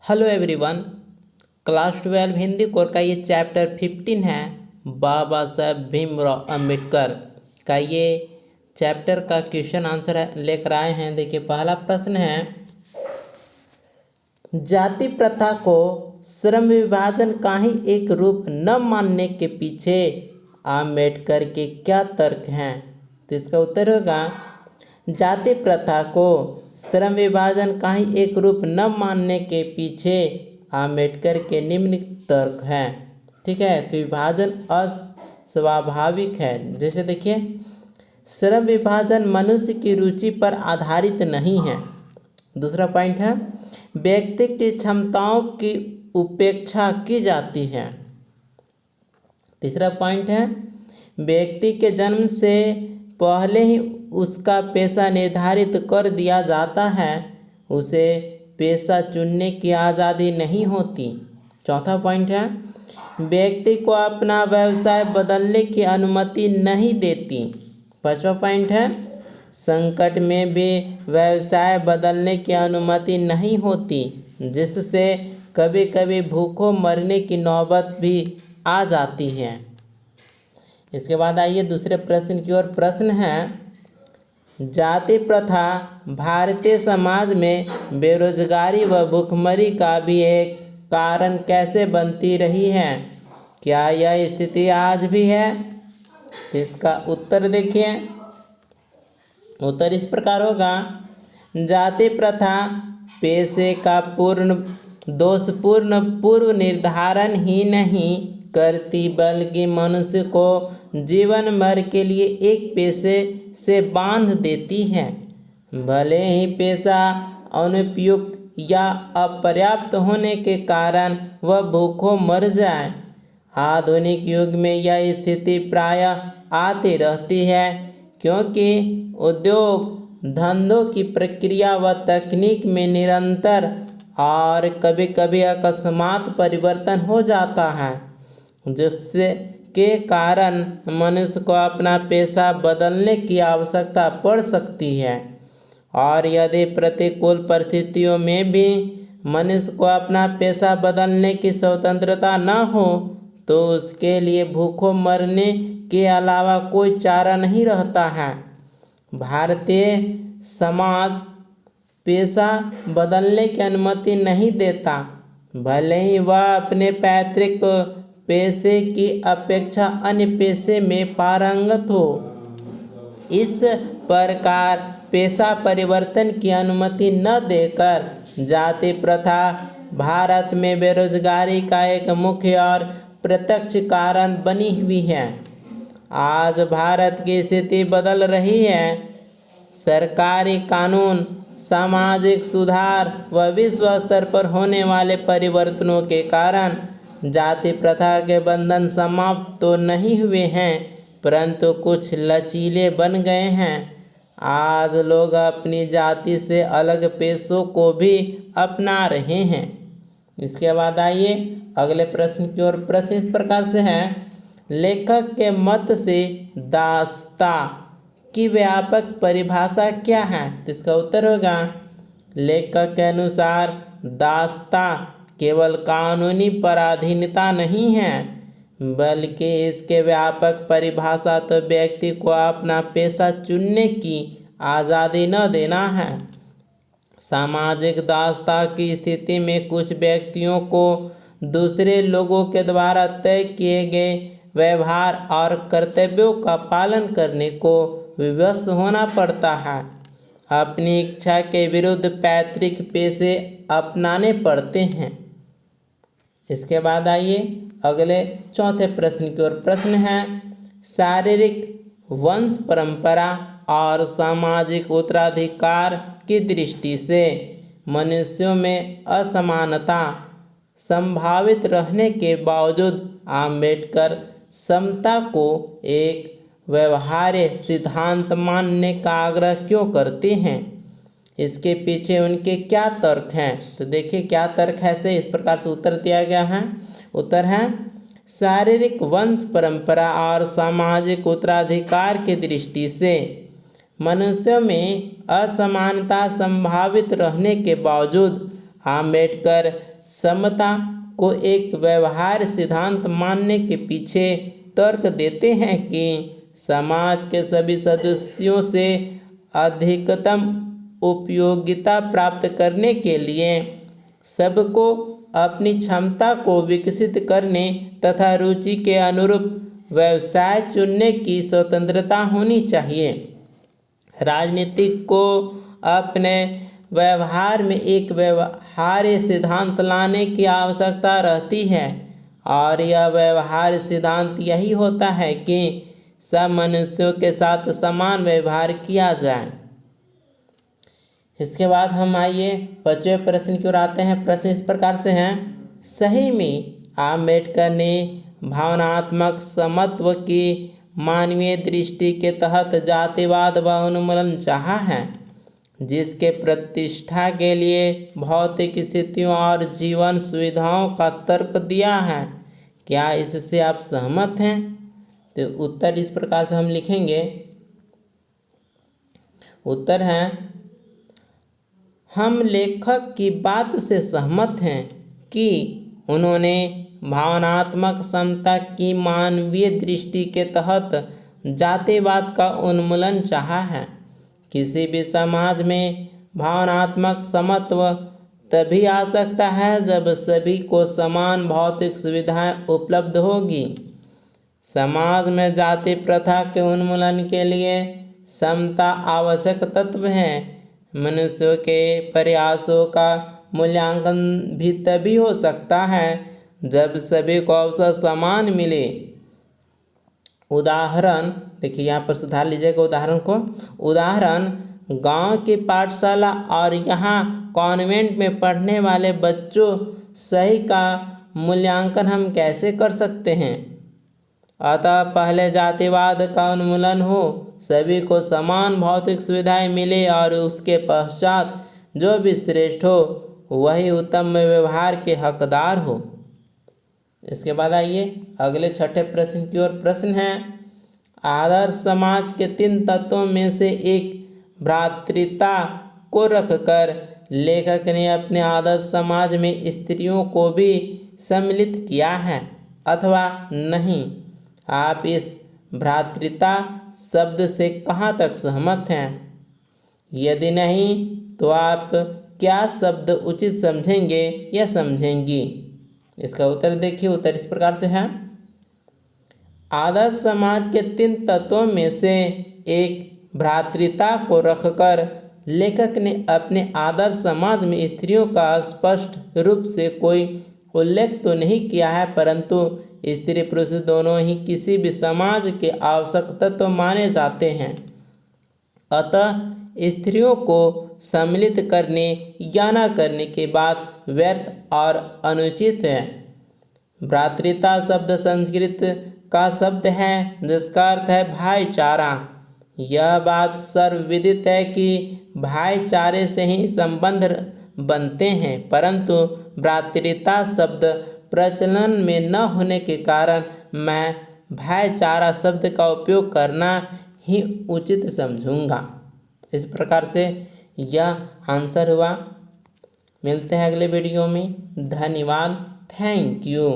Hello everyone. Class 12 Hindi core का ये chapter 15 है। बाबा साहेब भीमराव अंबेडकर का ये चैप्टर का क्वेश्चन आंसर लेकर आए हैं। देखिए, पहला प्रश्न है, जाति प्रथा को श्रम विभाजन का ही एक रूप न मानने के पीछे अंबेडकर के क्या तर्क हैं? तो इसका उत्तर होगा, जाति प्रथा को श्रम विभाजन का ही एक रूप न मानने के पीछे अंबेडकर के निम्न तर्क हैं। ठीक है, तो विभाजन अस्वाभाविक है। जैसे देखिए, श्रम विभाजन मनुष्य की रुचि पर आधारित नहीं है। दूसरा पॉइंट है, व्यक्ति की क्षमताओं की उपेक्षा की जाती है। तीसरा पॉइंट है, व्यक्ति के जन्म से पहले ही उसका पेशा निर्धारित कर दिया जाता है, उसे पेशा चुनने की आज़ादी नहीं होती। चौथा पॉइंट है, व्यक्ति को अपना व्यवसाय बदलने की अनुमति नहीं देती। पांचवा पॉइंट है, संकट में भी व्यवसाय बदलने की अनुमति नहीं होती, जिससे कभी कभी भूखों मरने की नौबत भी आ जाती है। इसके बाद आइए दूसरे प्रश्न की ओर। प्रश्न है, जाति प्रथा भारतीय समाज में बेरोजगारी व भूखमरी का भी एक कारण कैसे बनती रही है? क्या यह स्थिति आज भी है? तो इसका उत्तर देखिए, उत्तर इस प्रकार होगा, जाति प्रथा पेशे का दोषपूर्ण पूर्व निर्धारण ही नहीं करती, बल्कि मनुष्य को जीवन भर के लिए एक पेशे से बांध देती है। भले ही पेशा अनुपयुक्त या अपर्याप्त होने के कारण वह भूखों मर जाए। आधुनिक युग में यह स्थिति प्रायः आती रहती है, क्योंकि उद्योग धंधों की प्रक्रिया व तकनीक में निरंतर और कभी कभी अकस्मात परिवर्तन हो जाता है, जिससे के कारण मनुष्य को अपना पेशा बदलने की आवश्यकता पड़ सकती है। और यदि प्रतिकूल परिस्थितियों में भी मनुष्य को अपना पेशा बदलने की स्वतंत्रता न हो, तो उसके लिए भूखों मरने के अलावा कोई चारा नहीं रहता है। भारतीय समाज पेशा बदलने की अनुमति नहीं देता, भले ही वह अपने पैतृक पेशे की अपेक्षा अन्य पेशे में पारंगत हो। इस प्रकार पेशा परिवर्तन की अनुमति न देकर जाति प्रथा भारत में बेरोजगारी का एक मुख्य और प्रत्यक्ष कारण बनी हुई है। आज भारत की स्थिति बदल रही है। सरकारी कानून, सामाजिक सुधार व विश्व स्तर पर होने वाले परिवर्तनों के कारण जाति प्रथा के बंधन समाप्त तो नहीं हुए हैं, परंतु कुछ लचीले बन गए हैं। आज लोग अपनी जाति से अलग पेशों को भी अपना रहे हैं। इसके बाद आइए अगले प्रश्न की ओर। प्रश्न इस प्रकार से है, लेखक के मत से दास्ता की व्यापक परिभाषा क्या है? तो इसका उत्तर होगा, लेखक के अनुसार दास्ता केवल कानूनी पराधीनता नहीं है, बल्कि इसके व्यापक परिभाषा तो व्यक्ति को अपना पेशा चुनने की आज़ादी न देना है। सामाजिक दास्ता की स्थिति में कुछ व्यक्तियों को दूसरे लोगों के द्वारा तय किए गए व्यवहार और कर्तव्यों का पालन करने को विवश होना पड़ता है। अपनी इच्छा के विरुद्ध पैतृक पेशे अपनाने पड़ते हैं। इसके बाद आइए अगले चौथे प्रश्न की ओर। प्रश्न है, शारीरिक वंश परंपरा और सामाजिक उत्तराधिकार की दृष्टि से मनुष्यों में असमानता संभावित रहने के बावजूद अंबेडकर समता को एक व्यवहार्य सिद्धांत मानने का आग्रह क्यों करते हैं? इसके पीछे उनके क्या तर्क हैं? तो देखिए क्या तर्क है, से इस प्रकार से उत्तर दिया गया है। उत्तर है, शारीरिक वंश परंपरा और सामाजिक उत्तराधिकार की दृष्टि से मनुष्यों में असमानता संभावित रहने के बावजूद अंबेडकर समता को एक व्यवहार सिद्धांत मानने के पीछे तर्क देते हैं कि समाज के सभी सदस्यों से अधिकतम उपयोगिता प्राप्त करने के लिए सबको अपनी क्षमता को विकसित करने तथा रुचि के अनुरूप व्यवसाय चुनने की स्वतंत्रता होनी चाहिए। राजनीतिक को अपने व्यवहार में एक व्यवहार्य सिद्धांत लाने की आवश्यकता रहती है और यह व्यवहार्य सिद्धांत यही होता है कि सब मनुष्यों के साथ समान व्यवहार किया जाए। इसके बाद हम आइए 5वें प्रश्न की ओर आते हैं। प्रश्न इस प्रकार से हैं, सही में आम्बेडकर ने भावनात्मक समत्व की मानवीय दृष्टि के तहत जातिवाद व उन्मूलन चाहा है, जिसके प्रतिष्ठा के लिए भौतिक स्थितियों और जीवन सुविधाओं का तर्क दिया है। क्या इससे आप सहमत हैं? तो उत्तर इस प्रकार से हम लिखेंगे। उत्तर है, हम लेखक की बात से सहमत हैं कि उन्होंने भावनात्मक समता की मानवीय दृष्टि के तहत जातिवाद का उन्मूलन चाहा है। किसी भी समाज में भावनात्मक समत्व तभी आ सकता है जब सभी को समान भौतिक सुविधाएं उपलब्ध होगी। समाज में जाति प्रथा के उन्मूलन के लिए समता आवश्यक तत्व है। मनुष्यों के प्रयासों का मूल्यांकन भी तभी हो सकता है जब सभी को अवसर समान मिले। उदाहरण देखिए, यहाँ पर सुधार लीजिएगा उदाहरण को। उदाहरण, गांव की पाठशाला और यहाँ कॉन्वेंट में पढ़ने वाले बच्चों सही का मूल्यांकन हम कैसे कर सकते हैं? अतः पहले जातिवाद का उन्मूलन हो, सभी को समान भौतिक सुविधाएं मिले और उसके पश्चात जो भी श्रेष्ठ हो वही उत्तम व्यवहार के हकदार हो। इसके बाद आइए अगले 6ठे प्रश्न की ओर। प्रश्न है, आदर्श समाज के 3 तत्वों में से एक भ्रातृता को रखकर लेखक ने अपने आदर्श समाज में स्त्रियों को भी सम्मिलित किया है अथवा नहीं? आप इस भ्रातृता शब्द से कहाँ तक सहमत हैं? यदि नहीं तो आप क्या शब्द उचित समझेंगे या समझेंगी? इसका उत्तर देखिए। उत्तर इस प्रकार से है, आदर्श समाज के 3 तत्वों में से एक भ्रातृता को रखकर लेखक ने अपने आदर्श समाज में स्त्रियों का स्पष्ट रूप से कोई उल्लेख तो नहीं किया है, परंतु स्त्री पुरुष दोनों ही किसी भी समाज के आवश्यक तत्व माने जाते हैं। अतः स्त्रियों को सम्मिलित करने या न करने की बात व्यर्थ और अनुचित है। भ्रातृता शब्द संस्कृत का शब्द है जिसका अर्थ है भाईचारा। यह बात सर्वविदित है कि भाईचारे से ही संबंध बनते हैं, परंतु भ्रातृता शब्द प्रचलन में न होने के कारण मैं भाईचारा शब्द का उपयोग करना ही उचित समझूंगा। इस प्रकार से यह आंसर हुआ। मिलते हैं अगले वीडियो में। धन्यवाद। Thank you.